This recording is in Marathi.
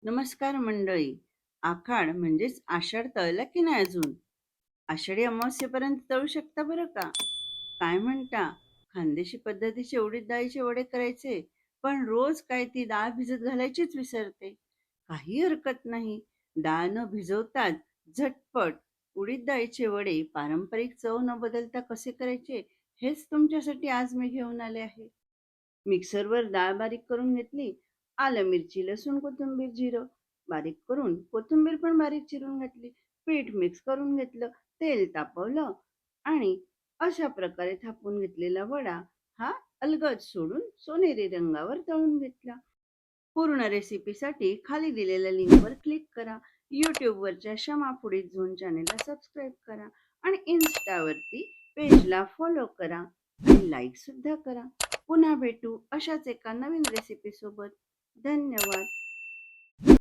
नमस्कार मंडळी. आखाड म्हणजेच आषाढ तळला की नाही अजून? आषाढी अमावस्येपर्यंत तळू शकता बरं का. काय म्हणता? खानदेशी पद्धतीचे उडीद डाळीचे वडे करायचे, पण रोज काय ती डाळ भिजत घालायचीच विसरते. काही हरकत नाही. डाळ न भिजवताच झटपट उडीद डाळीचे वडे पारंपरिक चव न बदलता कसे करायचे, हेच तुमच्यासाठी आज मी घेऊन आले आहे. मिक्सरवर डाळ बारीक करून घेतली. आलं, मिरची, लसूण, कोथिंबीर, जिरं बारीक करून, कोथिंबीर पण बारीक चिरून घातली. पीठ मिक्स करून घेतलं. तेल तापवलं आणि अशा प्रकारे थापून घेतलेला वडा हा अलगद सोडून सोनेरी रंगावर तळून घेतला. पूर्ण रेसिपीसाठी खाली दिलेल्या लिंकवर क्लिक करा. यूट्यूबवरच्या क्षमा फूडीज झोन चॅनेलला सबस्क्राईब करा आणि इन्स्टावरती पेजला फॉलो करा आणि लाईक सुद्धा करा. पुन्हा भेटू अशाच एका नवीन रेसिपी सोबत. धन्यवाद.